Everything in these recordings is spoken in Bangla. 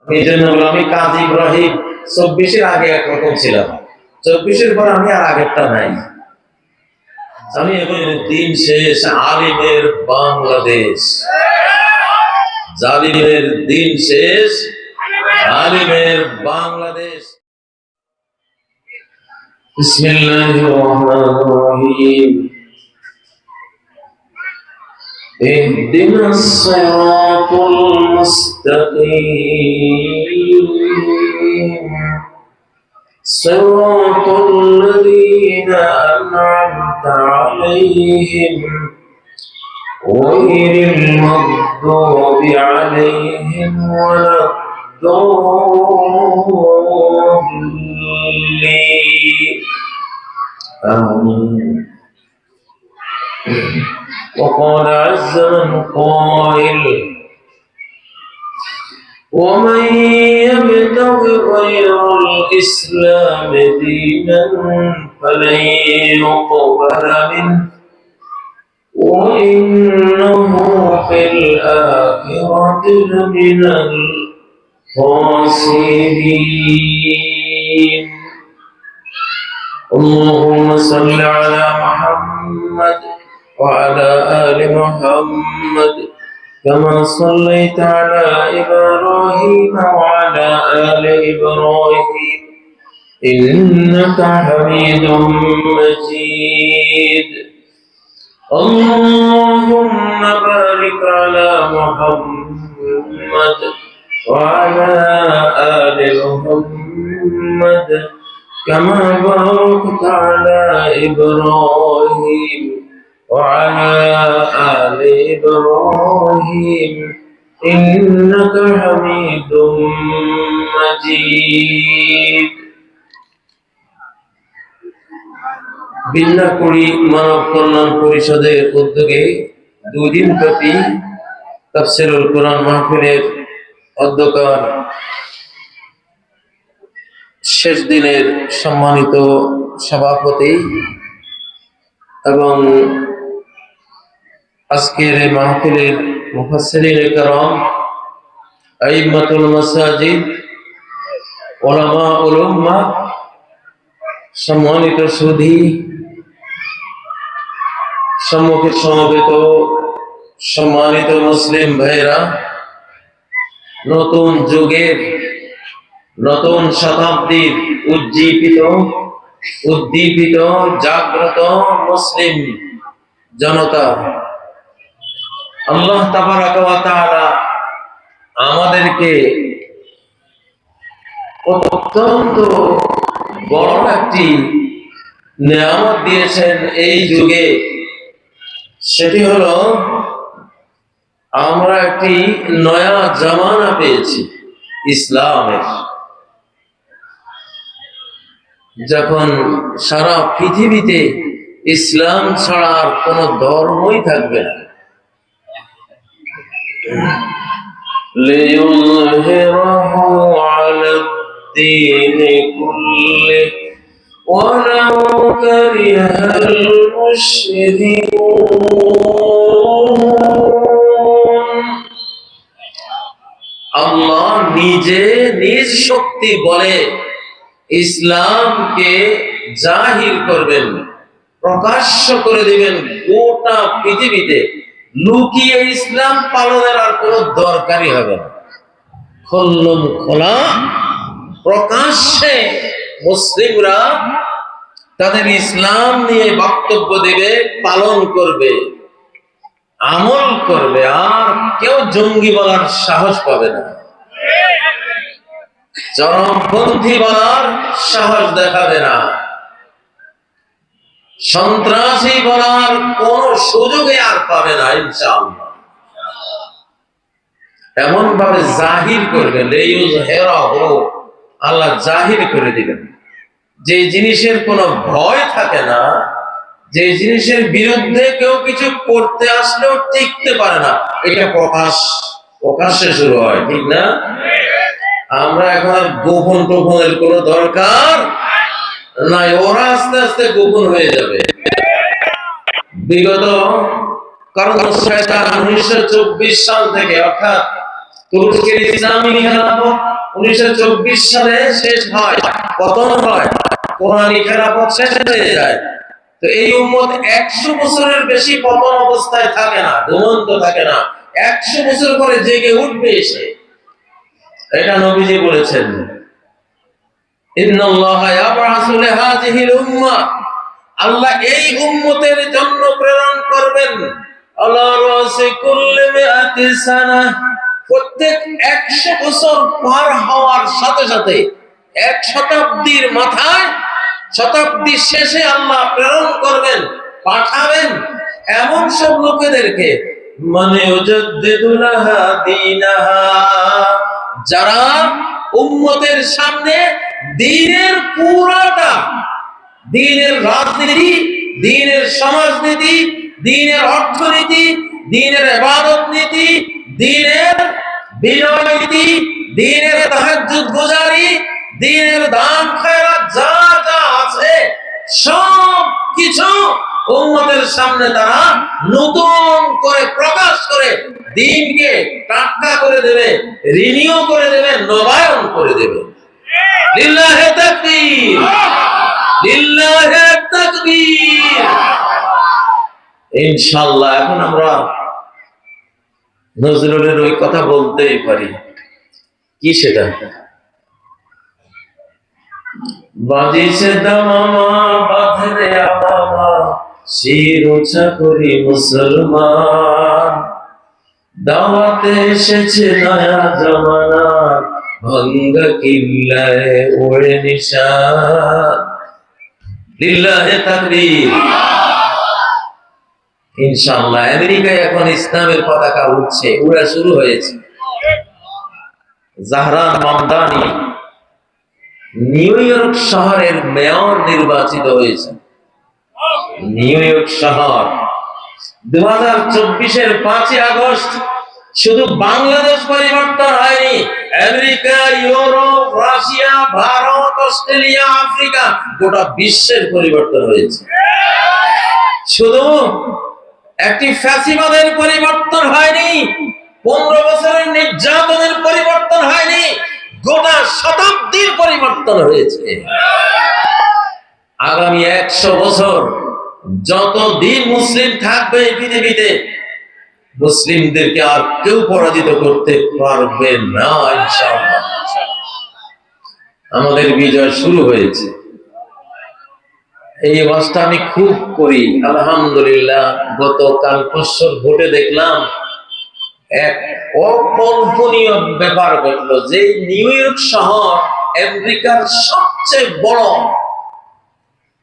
এই জন্য আমি কাজী ইব্রাহিম 24-এর আগে একরকম ছিলাম, 24-এর পর আমি আর আগেরটা নাই। আমি এখন দিন শেষ, আলিমের বাংলাদেশ, জালিমের দিন শেষ, আলিমের বাংলাদেশ। বিসমিল্লাহির রহমানির রহিম। ইহদিনাস সিরাতাল মুস্তাকিম সিরাতাল লাযীনা আন'আমতা আলাইহিম গায়রিল মাগদুবি আলাইহিম ওয়ালাদ-দাল্লিন। آمين. وقال عز من قائل ومن يبتغ غير الإسلام دينا فلن يقبل منه وإنه في الآخرة لمن الخاسرين. اللهم صل على محمد وعلى آل محمد كما صليت على إبراهيم وعلى آل إبراهيم إنك حميد مجيد. اللهم بارك على محمد وعلى آل محمد كما باركت على إبراهيم وعلى آل إبراهيم إنك حميد مجيد. বিল্লাকুড়ি মানব কল্যাণ পরিষদের উদ্যোগে 2 দিন ব্যাপী তাফসীরুল কোরআন মাহফিলের অধ্যকার শেষ দিনের সম্মানিত সভাপতি এবং আজকের এই মাহফিলের মুফাসসিরিনে কেরাম, আইম্মাতুল মাসাজিদ, উলামা উল উম্মাহ, সম্মানিত সুধী, সম্মুখে সমবেত সম্মানিত মুসলিম ভাইরা, নতুন যুগের নতুন শতাব্দীর উদ্দীপিত জাগ্রত মুসলিম জনতা, আল্লাহ তাবারাক ওয়া তাআলা আমাদেরকে অত্যন্ত বড় একটি নিয়ামত দিয়েছেন এই যুগে। সেটি হলো আমরা একটি নয়া জামানা পেয়েছি ইসলামের। যখন সারা পৃথিবীতে ইসলাম ছাড়া আর কোন ধর্মই থাকবে না, লিইয়ুযহিরাহু আলাদ-দীনি কুল্লিহি ওয়ালাউ কারিহাল মুশরিকুন। আল্লাহ নিজে নিজ শক্তি বলে ইসলামকে জাহির করবেন, প্রকাশ্য করে দিবেন গোটা পৃথিবীতে। লুকিয়ে ইসলাম পালনের আর কোনো দরকারই হবে না। খোল্লম খোলা প্রকাশ্যে মুসলিমরা তাদের ইসলাম নিয়ে বক্তব্য দেবে, পালন করবে, আমল করবে, আর কেউ জঙ্গি বলার সাহস পাবে না, চরমপন্থী বলার সাহস দেখাবে না, সন্ত্রাসী বলার কোন সুযোগে আর পাবে না ইনশাআল্লাহ। এমন ভাবে জাহির করবে, লিইয়ুযহিরাহু, আল্লাহ জাহির করে দিবেন। যে জিনিসের কোনো ভয় থাকে না, যে জিনিসের বিরুদ্ধে কেউ কিছু করতে আসলেও টিকতে পারে না, এটা প্রকাশ্যে শুরু হয়, ঠিক না? আমরা এখন গোপন টোপনের কোনো দরকার নাই, ওরা আস্তে আস্তে গোপন হয়ে যাবে। বিগত কারণ শয়তান 1924 সাল থেকে, অর্থাৎ তুরস্কের ইসলামী খেলাফত 1924 সালে শেষ হয়, পতন হয়, কোরআনী খেলাফত শেষ হয়ে যায়। তো এই উম্মত 100 বছরের বেশি পতন অবস্থায় থাকে না, ঘুমন্ত থাকে না, 100 বছর পরে জেগে উঠবে এসে। এটা নবীজি বলেছেন, ইন্নাল্লাহা ইয়াবআসু লিহাযিহিল উম্মাহ, আল্লাহ এই উম্মতের জন্য প্রেরণ করবেন আলা রাসি কুল্লি মিআতি সানাহ, প্রত্যেক 100 বছর পার হওয়ার সাথে সাথে, এক শতাব্দীর মাথায়, শতাব্দীর শেষে আল্লাহ প্রেরণ করবেন, পাঠাবেন এমন সব লোকেদেরকে, মানে ইউজাদ্দিদুলাহা দীনাহা, যারা উম্মতের সামনে দ্বীনের পুরাটা, দ্বীনের রাজনীতি, দ্বীনের সমাজনীতি, দ্বীনের অর্থনীতি, দ্বীনের ইবাদত নীতি, দ্বীনের বিনয় নীতি, দ্বীনের তাহাজ্জুদ গুজারি, দ্বীনের দান খয়রাত যা যা আছে সব কিছু উম্মতের সামনে তারা নতুন করে প্রকাশ করে দ্বীনকে টাটকা করে দেবে, রিনিউ করে দেবে, নবায়ন করে দেবে। লিল্লাহি তাকবীর, লিল্লাহি তাকবীর। ইনশাআল্লাহ এখন আমরা নজরুলের ওই কথা বলতেই পারি, কি সেটা? বাজিছে দামামা বাঁধরে আমামা, শির উঁচা করি মুসলমান, দাওয়াতে এসেছে নয়া জামানা, ভাঙ্গা কিল্লায় ওড়ে নিশান। লিল্লাহি তাকবীর। ইনশাআল্লাহ আমেরিকায় এখন ইসলামের পতাকা উঠছে, উড়া শুরু হয়েছে। জাহরান মামদানি নিউ ইয়র্ক শহরের মেয়র নির্বাচিত হয়েছে। নিউ ইয়র্ক শহর 2024-এর 5 আগস্ট শুধু বাংলাদেশ পরিবর্তন হয়নি, America, Europe, Russia, Bharat, Australia, Africa, গোটা বিশ্বের পরিবর্তন হয়েছে। শুধু একটি ফ্যাসিবাদের পরিবর্তন হয়নি, 15 বছরের নির্যাতনের পরিবর্তন হয়নি, গোটা শতাব্দীর পরিবর্তন হয়েছে। আগামী 100 বছর যতদিন মুসলিম থাকবে এই পৃথিবীতে, মুসলিমদেরকে আর কেউ পরাজিত করতে পারবে না ইনশাআল্লাহ। আমাদের বিজয় শুরু হয়েছে। এই ওয়াজটা আমি খুব করি, আলহামদুলিল্লাহ। গতকাল পরশুর ভোটে দেখলাম এক অকল্পনীয় ব্যাপার ঘটলো, যে নিউ ইয়র্ক শহর আমেরিকার সবচেয়ে বড়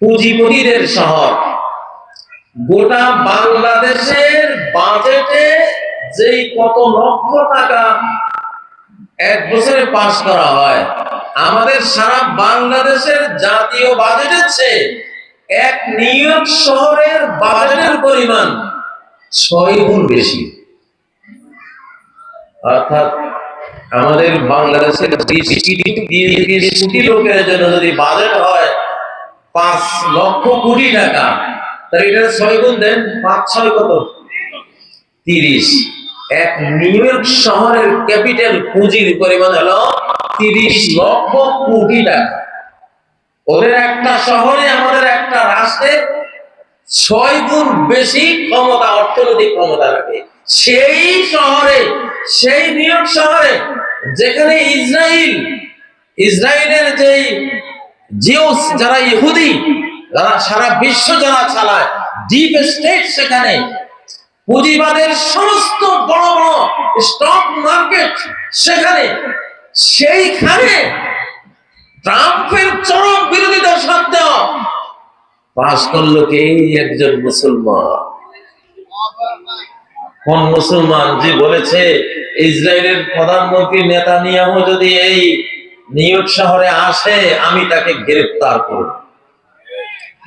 পুঁজিপতিদের শহর, গোটা বাংলাদেশের বাজেটে যেই কত লক্ষ টাকা এক বছরে পাস করা হয়, আমাদের সারা বাংলাদেশের জাতীয় বাজেটের চেয়ে এক নিউ ইয়র্ক শহরের বাজেটের পরিমাণ 6 গুণ বেশি। অর্থাৎ আমাদের বাংলাদেশের 20 কোটি লোকের জন্য যদি বাজেট হয় 5 লক্ষ কোটি টাকা, তাহলে এটা 6 গুণ দেন, 5-6 কত? 30। এক নিউ ইয়র্ক শহরের ক্যাপিটাল পুঁজির পরিমাণ হলো 30 লক্ষ কোটি টাকা। ওদের একটা শহরে আমাদের একটা রাষ্ট্রের 6 গুণ বেশি ক্ষমতা, অর্থনৈতিক ক্ষমতা রাখে। সেই শহরে, সেই নিউ ইয়র্ক শহরে, যেখানে ইসরায়েলের যেই জিউস, যারা ইহুদি, যারা সারা বিশ্ব যারা চালায়, ডিপ স্টেট, সেখানে পুঁজিবাদের সমস্ত বড় বড় স্টক মার্কেট সেখানে, সেইখানে ট্রাম্পের চরম বিরোধিতা সত্ত্বেও পাস করলো কে? একজন মুসলমান। কোন মুসলমান? যে বলেছে ইসরায়েলের প্রধানমন্ত্রী নেতানিয়াহু যদি এই নিউ ইয়র্ক শহরে আসে আমি তাকে গ্রেফতার করব।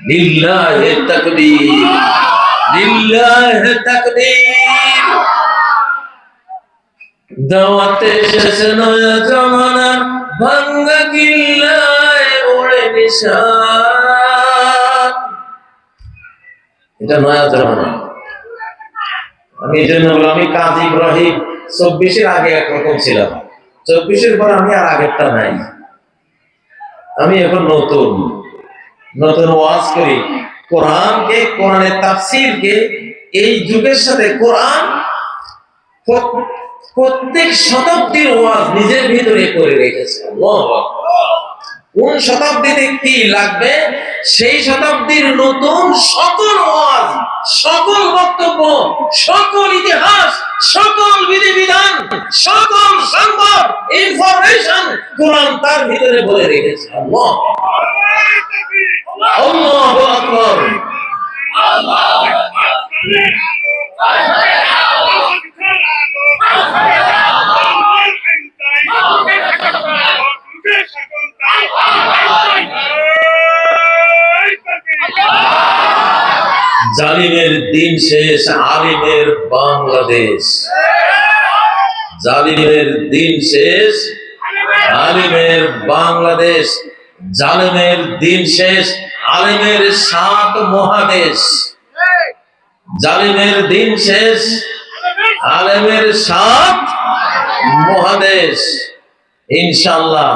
লিল্লাহি তাকবীর, লিল্লাহি তাকবীর। দাওয়াতে এসেছে নয়া জামানা, ভাঙ্গা কিল্লায় ওড়ে নিশান। এটা নয়া জামানা। আমি এই জন্য বললাম, আমি কাজী ইব্রাহিম 24-এর আগে একরকম ছিলাম, 24-এর পর আমি আর আগেরটা নাই, আমি এখন নতুন নতুন ওয়াজ করি। কোরআনকে, কোরআনের তাফসীরকে এই যুগের সাথে কোরআন প্রত্যেক শতাব্দীর ওয়াজ নিজের ভিতরে করে রেখেছে। আল্লাহু আকবার। কোন শতাব্দীতে কি লাগবে সেই শতাব্দীর নতুন সকল ওয়াজ, সকল বক্তব্য, সকল ইতিহাস, সকল বিধিবিধান, সকল সংবাদ, ইনফরমেশন কোরআন তার ভিতরে বলে রেখেছে। আল্লাহ আল্লাহু আকবার। জালিমের দিন শেষ, আলিমের বাংলাদেশ। জালিমের দিন শেষ, আলিমের বাংলাদেশ। জালিমের দিন শেষ, আলিমের 7 মহাদেশ। জালিমের দিন শেষ, আলিমের 7 মহাদেশ। ইনশাআল্লাহ